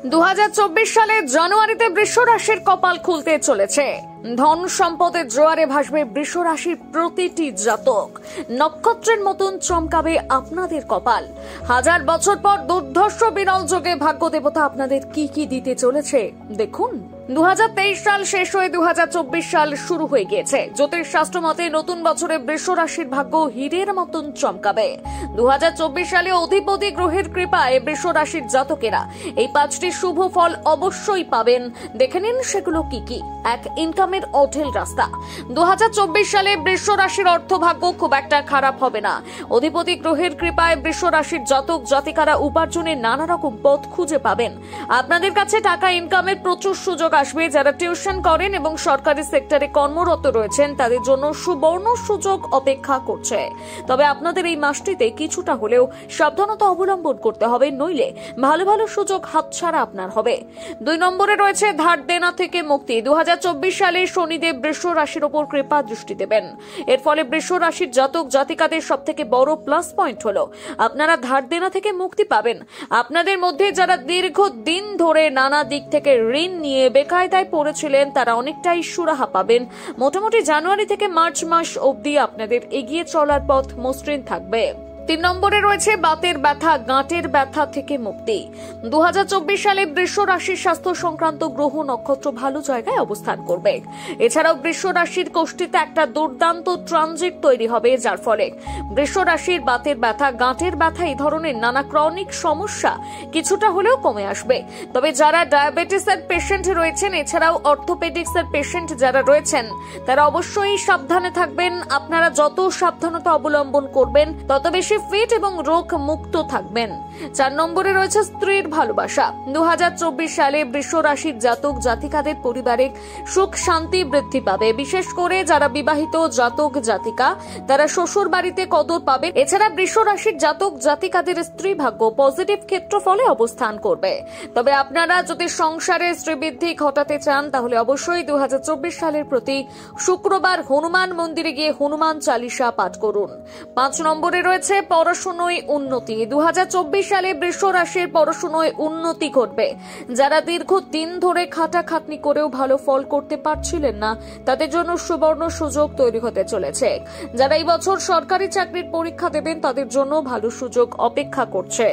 2024 সালে জানুয়ারিতে বৃষ রাশির কপাল খুলতে চলেছে। ধন সম্পদের জোয়ারে ভাসবে বৃষ রাশির প্রতিটি জাতক। নক্ষত্রের মতন চমকাবে আপনাদের কপাল। হাজার বছর পর দুর্ধর্ষ বিরল যোগে ভাগ্য দেবতা আপনাদের কি কি দিতে চলেছে দেখুন। 2023 সাল শেষ হয়ে 2024 সাল শুরু হয়ে গিয়েছে। জ্যোতিষশাস্ত্র মতে নতুন বছরে বৃষ রাশির ভাগ্য হীরের মতন চমকাবে। 2024 সালে অধিপতি গ্রহের কৃপায় বৃষ রাশির জাতকেরা এই 5টি শুভ ফল অবশ্যই পাবেন। দেখে নিন সেগুলো কি কি। এক, ইনকামের অঢেল রাস্তা। 2024 সালে বৃষ রাশির অর্থভাগ্য খুব একটা খারাপ হবে না। অধিপতি গ্রহের কৃপায় বৃষ রাশির জাতক জাতিকারা উপার্জনের নানা রকম পথ খুঁজে পাবেন। আপনাদের কাছে টাকা ইনকামের প্রচুর সুযোগ আসবে। যারা টিউশন করেন এবং সরকারি সেক্টরে কর্মরত রয়েছেন তাদের জন্য সুবর্ণ সুযোগ অপেক্ষা করছে। তবে আপনাদের এই মাসটিতে কিছুটা হলেও সাবধানতা অবলম্বন করতে হবে, নইলে ভালো ভালো সুযোগ হাতছাড়া আপনার হবে। 2 নম্বরে রয়েছে ধার দেনা থেকে মুক্তি। 2024 সালে শনিদেব বৃষ রাশির উপর কৃপা দৃষ্টি দেবেন। এর ফলে বৃষ রাশির জাতক জাতিকাদের সবথেকে বড় প্লাস পয়েন্ট হলো আপনারা ধার দেনা থেকে মুক্তি পাবেন। আপনাদের মধ্যে যারা দীর্ঘদিন ধরে নানা দিক থেকে ঋণ নিয়ে বেকায়দায় পড়েছিলেন তারা অনেকটাই সুরাহা পাবেন। মোটামুটি জানুয়ারি থেকে মার্চ মাস অবধি আপনাদের এগিয়ে চলার পথ মসৃণ থাকবে। 3 নম্বরে রয়েছে বাতের ব্যথা, গাঁটের ব্যথা থেকে মুক্তি। 2024 সালে বৃষ রাশির স্বাস্থ্য সংক্রান্ত গ্রহ নক্ষত্র ভালো জায়গায় অবস্থান করবে। এছাড়াও বৃষ রাশির কোষ্ঠীতে একটা দুর্দান্ত ট্রানজিট তৈরি হবে, যার ফলে বৃষ রাশির বাতের ব্যথা, গাঁটের ব্যথা এই ধরনের নানা ক্রনিক সমস্যা কিছুটা হলেও কমে আসবে। তবে যারা ডায়াবেটিসের পেশেন্ট রয়েছেন, এছাড়াও অর্থোপেডিক্সের পেশেন্ট যারা রয়েছেন তারা অবশ্যই সাবধানে থাকবেন। আপনারা যত সাবধানতা অবলম্বন করবেন তত বেশি ফিট এবং রোগ মুক্ত থাকবেন। 4 নম্বরে রয়েছে স্ত্রীর ভালোবাসা। 2024 সালে বৃষ রাশির জাতক জাতিকাদের পারিবারিক সুখ শান্তি বৃদ্ধি পাবে। বিশেষ করে যারা বিবাহিত জাতক জাতিকা তারা শ্বশুর বাড়িতে কদর পাবে। এছাড়া বৃষ রাশির জাতক জাতিকাদের স্ত্রী ভাগ্য পজিটিভ ক্ষেত্রফলে অবস্থান করবে। তবে আপনারা যদি সংসারে শ্রীবৃদ্ধি ঘটাতে চান তাহলে অবশ্যই 2024 সালের প্রতি শুক্রবার হনুমান মন্দিরে গিয়ে হনুমান চালিসা পাঠ করুন। 5 নম্বরে রয়েছে পড়াশোনায় উন্নতি। 2024 সালে বৃষ রাশির পড়াশোনায় উন্নতি ঘটবে। যারা দীর্ঘদিন ধরে খাটাখাটনি করেও ভালো ফল করতে পারছিলেন না তাদের জন্য সুবর্ণ সুযোগ তৈরি হতে চলেছে। যারা এই বছর সরকারি চাকরির পরীক্ষা দেবেন তাদের জন্য ভালো সুযোগ অপেক্ষা করছে।